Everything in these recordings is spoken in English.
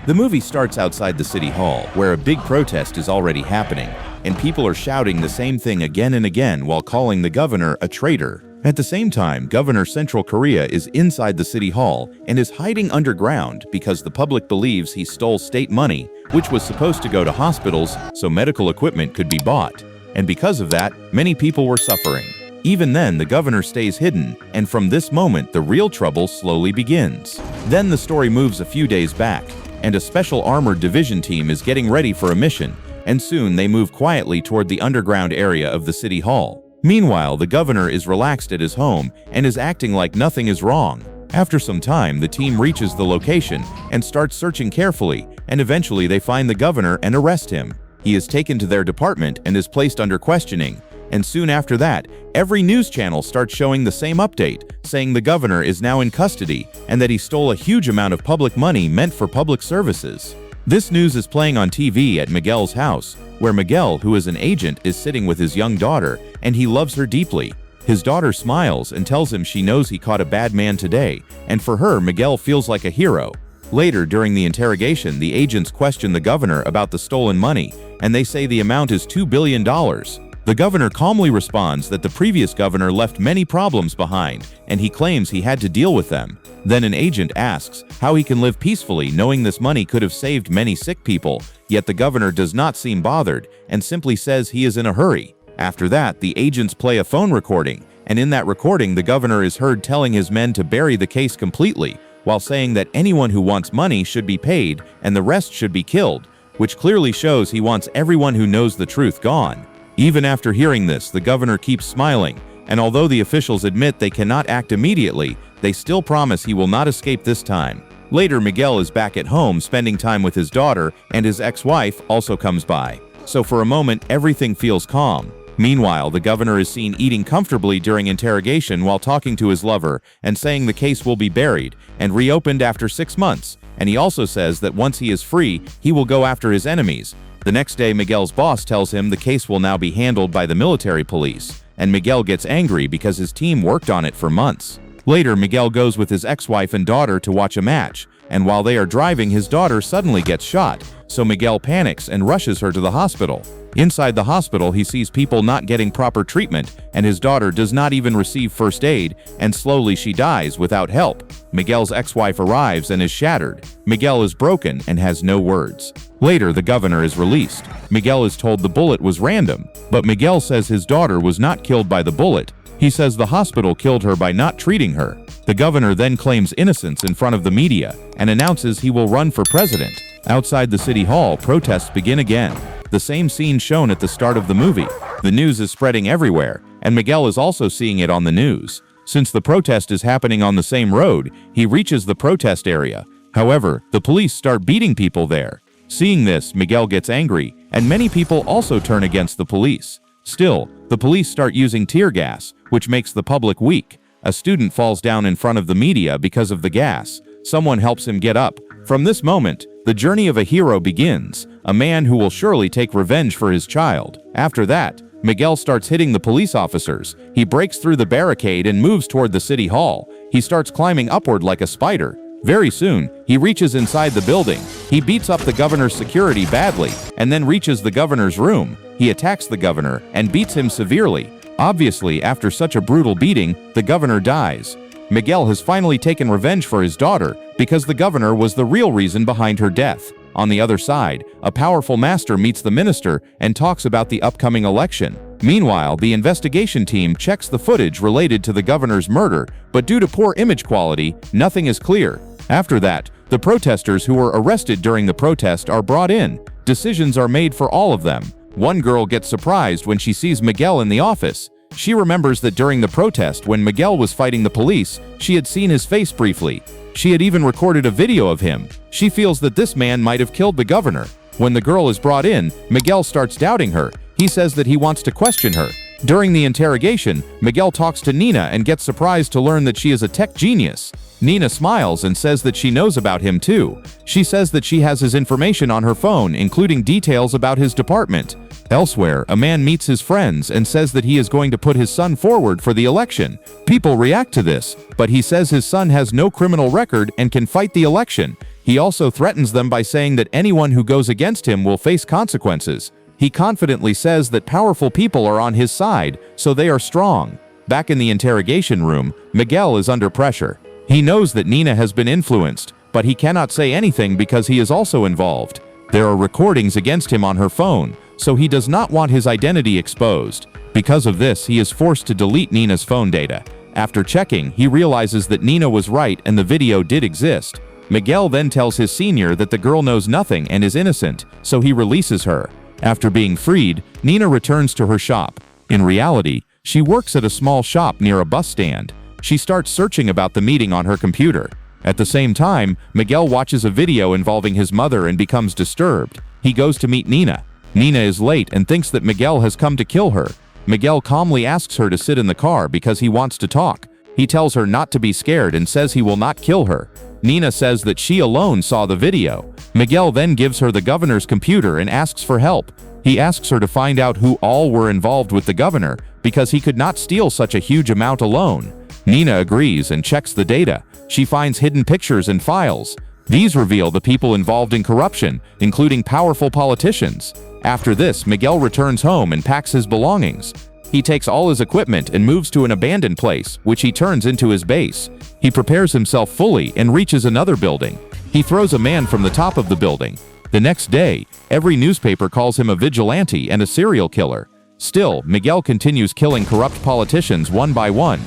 The movie starts outside the city hall, where a big protest is already happening, and people are shouting the same thing again and again while calling the governor a traitor. At the same time, Governor Central Korea is inside the city hall and is hiding underground because the public believes he stole state money, which was supposed to go to hospitals so medical equipment could be bought. And because of that, many people were suffering. Even then, the governor stays hidden, and from this moment, the real trouble slowly begins. Then the story moves a few days back, and a special armored division team is getting ready for a mission, and soon they move quietly toward the underground area of the city hall. Meanwhile, the governor is relaxed at his home and is acting like nothing is wrong. After some time, the team reaches the location and starts searching carefully, and eventually they find the governor and arrest him. He is taken to their department and is placed under questioning, and soon after that, every news channel starts showing the same update, saying the governor is now in custody and that he stole a huge amount of public money meant for public services. This news is playing on TV at Miguel's house, where Miguel, who is an agent, is sitting with his young daughter, and he loves her deeply. His daughter smiles and tells him she knows he caught a bad man today, and for her, Miguel feels like a hero. Later, during the interrogation, the agents question the governor about the stolen money, and they say the amount is $2 billion. The governor calmly responds that the previous governor left many problems behind, and he claims he had to deal with them. Then an agent asks how he can live peacefully knowing this money could have saved many sick people, yet the governor does not seem bothered and simply says he is in a hurry. After that, the agents play a phone recording, and in that recording the governor is heard telling his men to bury the case completely, while saying that anyone who wants money should be paid and the rest should be killed, which clearly shows he wants everyone who knows the truth gone. Even after hearing this, the governor keeps smiling, and although the officials admit they cannot act immediately, they still promise he will not escape this time. Later, Miguel is back at home spending time with his daughter, and his ex-wife also comes by. So for a moment, everything feels calm. Meanwhile, the governor is seen eating comfortably during interrogation while talking to his lover and saying the case will be buried and reopened after 6 months, and he also says that once he is free, he will go after his enemies. The next day, Miguel's boss tells him the case will now be handled by the military police, and Miguel gets angry because his team worked on it for months. Later, Miguel goes with his ex-wife and daughter to watch a match, and while they are driving, his daughter suddenly gets shot, so Miguel panics and rushes her to the hospital. Inside the hospital, he sees people not getting proper treatment, and his daughter does not even receive first aid, and slowly she dies without help. Miguel's ex-wife arrives and is shattered. Miguel is broken and has no words. Later, the governor is released. Miguel is told the bullet was random, but Miguel says his daughter was not killed by the bullet. He says the hospital killed her by not treating her. The governor then claims innocence in front of the media and announces he will run for president. Outside the city hall, protests begin again. The same scene shown at the start of the movie. The news is spreading everywhere, and Miguel is also seeing it on the news. Since the protest is happening on the same road, he reaches the protest area. However, the police start beating people there. Seeing this, Miguel gets angry, and many people also turn against the police. Still, the police start using tear gas, which makes the public weak. A student falls down in front of the media because of the gas. Someone helps him get up. From this moment, the journey of a hero begins, a man who will surely take revenge for his child. After that, Miguel starts hitting the police officers. He breaks through the barricade and moves toward the city hall. He starts climbing upward like a spider. Very soon, he reaches inside the building. He beats up the governor's security badly, and then reaches the governor's room. He attacks the governor and beats him severely. Obviously, after such a brutal beating, the governor dies. Miguel has finally taken revenge for his daughter because the governor was the real reason behind her death. On the other side, a powerful master meets the minister and talks about the upcoming election. Meanwhile, the investigation team checks the footage related to the governor's murder, but due to poor image quality, nothing is clear. After that, the protesters who were arrested during the protest are brought in. Decisions are made for all of them. One girl gets surprised when she sees Miguel in the office. She remembers that during the protest, when Miguel was fighting the police, she had seen his face briefly. She had even recorded a video of him. She feels that this man might have killed the governor. When the girl is brought in, Miguel starts doubting her. He says that he wants to question her. During the interrogation, Miguel talks to Nina and gets surprised to learn that she is a tech genius. Nina smiles and says that she knows about him too. She says that she has his information on her phone, including details about his department. Elsewhere, a man meets his friends and says that he is going to put his son forward for the election. People react to this, but he says his son has no criminal record and can fight the election. He also threatens them by saying that anyone who goes against him will face consequences. He confidently says that powerful people are on his side, so they are strong. Back in the interrogation room, Miguel is under pressure. He knows that Nina has been influenced, but he cannot say anything because he is also involved. There are recordings against him on her phone, so he does not want his identity exposed. Because of this, he is forced to delete Nina's phone data. After checking, he realizes that Nina was right and the video did exist. Miguel then tells his senior that the girl knows nothing and is innocent, so he releases her. After being freed, Nina returns to her shop. In reality, she works at a small shop near a bus stand. She starts searching about the meeting on her computer. At the same time, Miguel watches a video involving his mother and becomes disturbed. He goes to meet Nina. Nina is late and thinks that Miguel has come to kill her. Miguel calmly asks her to sit in the car because he wants to talk. He tells her not to be scared and says he will not kill her. Nina says that she alone saw the video. Miguel then gives her the governor's computer and asks for help. He asks her to find out who all were involved with the governor because he could not steal such a huge amount alone. Nina agrees and checks the data. She finds hidden pictures and files. These reveal the people involved in corruption, including powerful politicians. After this, Miguel returns home and packs his belongings. He takes all his equipment and moves to an abandoned place, which he turns into his base. He prepares himself fully and reaches another building. He throws a man from the top of the building. The next day, every newspaper calls him a vigilante and a serial killer. Still, Miguel continues killing corrupt politicians one by one.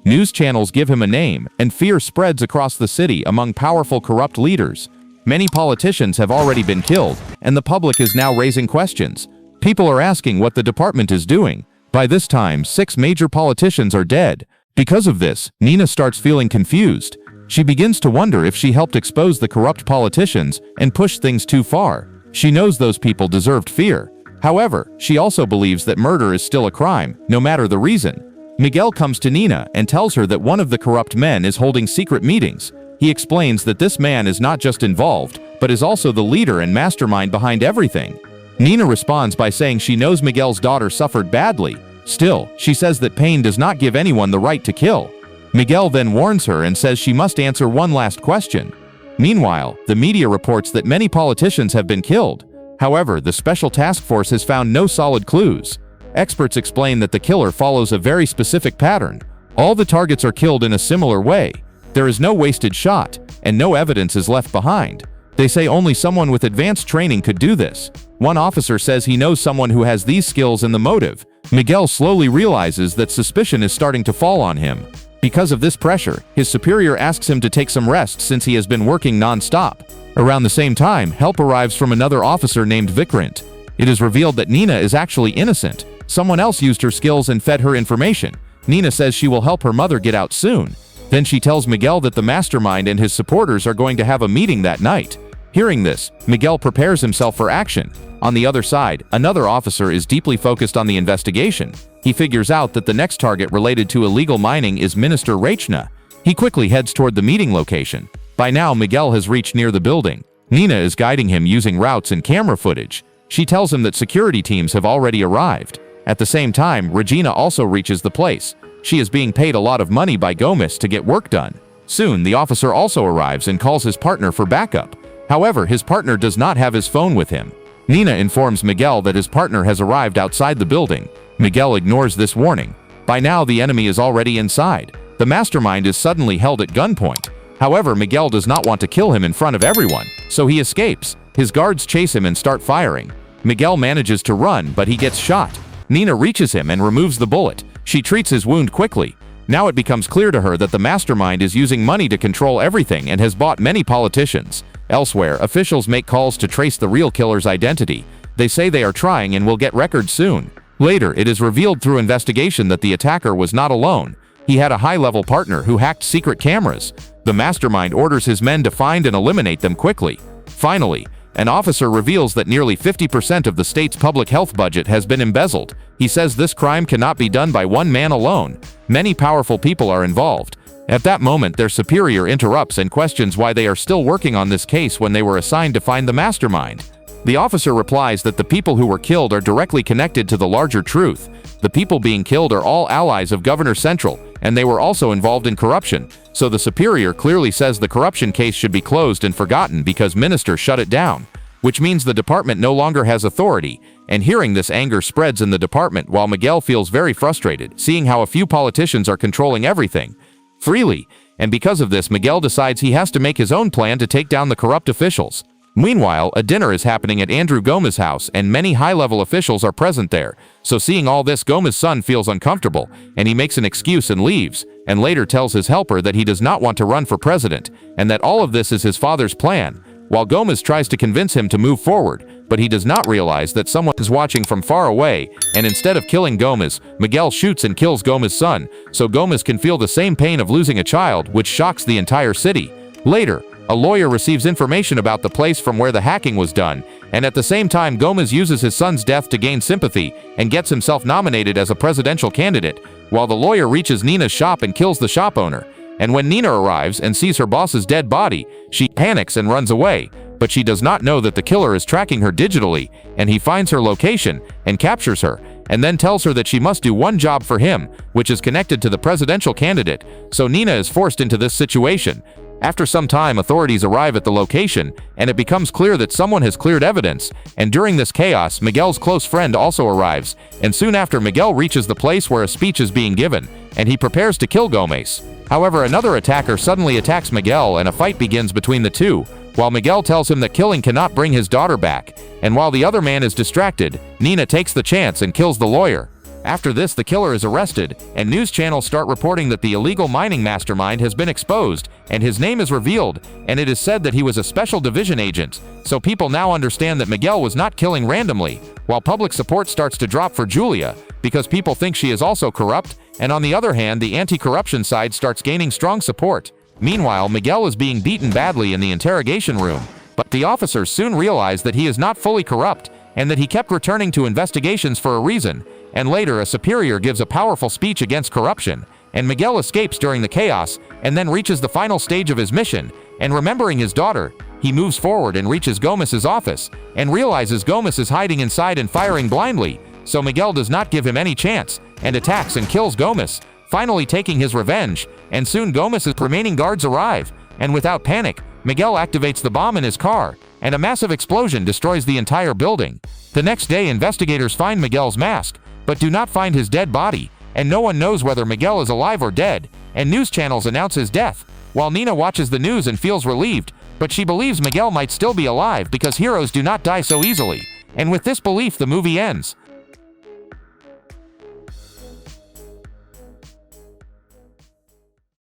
News channels give him a name, and fear spreads across the city among powerful corrupt leaders. Many politicians have already been killed, and the public is now raising questions. People are asking what the department is doing. By this time, 6 major politicians are dead. Because of this, Nina starts feeling confused. She begins to wonder if she helped expose the corrupt politicians and push things too far. She knows those people deserved fear. However, she also believes that murder is still a crime, no matter the reason. Miguel comes to Nina and tells her that one of the corrupt men is holding secret meetings. He explains that this man is not just involved, but is also the leader and mastermind behind everything. Nina responds by saying she knows Miguel's daughter suffered badly. Still, she says that pain does not give anyone the right to kill. Miguel then warns her and says she must answer one last question. Meanwhile, the media reports that many politicians have been killed. However, the special task force has found no solid clues. Experts explain that the killer follows a very specific pattern. All the targets are killed in a similar way. There is no wasted shot, and no evidence is left behind. They say only someone with advanced training could do this. One officer says he knows someone who has these skills and the motive. Miguel slowly realizes that suspicion is starting to fall on him. Because of this pressure, his superior asks him to take some rest since he has been working non-stop. Around the same time, help arrives from another officer named Vigilante. It is revealed that Nina is actually innocent. Someone else used her skills and fed her information. Nina says she will help her mother get out soon. Then she tells Miguel that the mastermind and his supporters are going to have a meeting that night. Hearing this, Miguel prepares himself for action. On the other side, another officer is deeply focused on the investigation. He figures out that the next target related to illegal mining is Minister Rachna. He quickly heads toward the meeting location. By now, Miguel has reached near the building. Nina is guiding him using routes and camera footage. She tells him that security teams have already arrived. At the same time, Regina also reaches the place. She is being paid a lot of money by Gomez to get work done. Soon, the officer also arrives and calls his partner for backup. However, his partner does not have his phone with him. Nina informs Miguel that his partner has arrived outside the building. Miguel ignores this warning. By now, the enemy is already inside. The mastermind is suddenly held at gunpoint. However, Miguel does not want to kill him in front of everyone, so he escapes. His guards chase him and start firing. Miguel manages to run, but he gets shot. Nina reaches him and removes the bullet. She treats his wound quickly. Now it becomes clear to her that the mastermind is using money to control everything and has bought many politicians. Elsewhere, officials make calls to trace the real killer's identity. They say they are trying and will get records soon. Later, it is revealed through investigation that the attacker was not alone. He had a high-level partner who hacked secret cameras. The mastermind orders his men to find and eliminate them quickly. Finally, an officer reveals that nearly 50% of the state's public health budget has been embezzled. He says this crime cannot be done by one man alone. Many powerful people are involved. At that moment, their superior interrupts and questions why they are still working on this case when they were assigned to find the mastermind. The officer replies that the people who were killed are directly connected to the larger truth. The people being killed are all allies of Governor Central. and they were also involved in corruption, so the superior clearly says the corruption case should be closed and forgotten because minister shut it down, which means the department no longer has authority. And hearing this, anger spreads in the department while Miguel feels very frustrated, seeing how a few politicians are controlling everything freely, and because of this Miguel decides he has to make his own plan to take down the corrupt officials. Meanwhile, a dinner is happening at Andrew Gomez's house and many high-level officials are present there, so seeing all this Gomez's son feels uncomfortable, and he makes an excuse and leaves, and later tells his helper that he does not want to run for president, and that all of this is his father's plan, while Gomez tries to convince him to move forward, but he does not realize that someone is watching from far away, and instead of killing Gomez, Miguel shoots and kills Gomez's son, so Gomez can feel the same pain of losing a child, which shocks the entire city. Later, a lawyer receives information about the place from where the hacking was done, and at the same time Gomez uses his son's death to gain sympathy and gets himself nominated as a presidential candidate, while the lawyer reaches Nina's shop and kills the shop owner. And when Nina arrives and sees her boss's dead body, she panics and runs away, but she does not know that the killer is tracking her digitally, and he finds her location and captures her, and then tells her that she must do one job for him, which is connected to the presidential candidate, so Nina is forced into this situation. After some time, authorities arrive at the location, and it becomes clear that someone has cleared evidence, and during this chaos, Miguel's close friend also arrives, and soon after Miguel reaches the place where a speech is being given, and he prepares to kill Gomez. However, another attacker suddenly attacks Miguel and a fight begins between the two, while Miguel tells him that killing cannot bring his daughter back, and while the other man is distracted, Nina takes the chance and kills the lawyer. After this, the killer is arrested, and news channels start reporting that the illegal mining mastermind has been exposed, and his name is revealed, and it is said that he was a special division agent, so people now understand that Miguel was not killing randomly, while public support starts to drop for Julia, because people think she is also corrupt, and on the other hand, the anti-corruption side starts gaining strong support. Meanwhile, Miguel is being beaten badly in the interrogation room, but the officers soon realize that he is not fully corrupt, and that he kept returning to investigations for a reason, and later a superior gives a powerful speech against corruption, and Miguel escapes during the chaos, and then reaches the final stage of his mission, and remembering his daughter, he moves forward and reaches Gomez's office, and realizes Gomez is hiding inside and firing blindly, so Miguel does not give him any chance, and attacks and kills Gomez, finally taking his revenge, and soon Gomez's remaining guards arrive, and without panic, Miguel activates the bomb in his car, and a massive explosion destroys the entire building. The next day, investigators find Miguel's mask, but do not find his dead body, and no one knows whether Miguel is alive or dead, and news channels announce his death, while Nina watches the news and feels relieved, but she believes Miguel might still be alive because heroes do not die so easily, and with this belief the movie ends.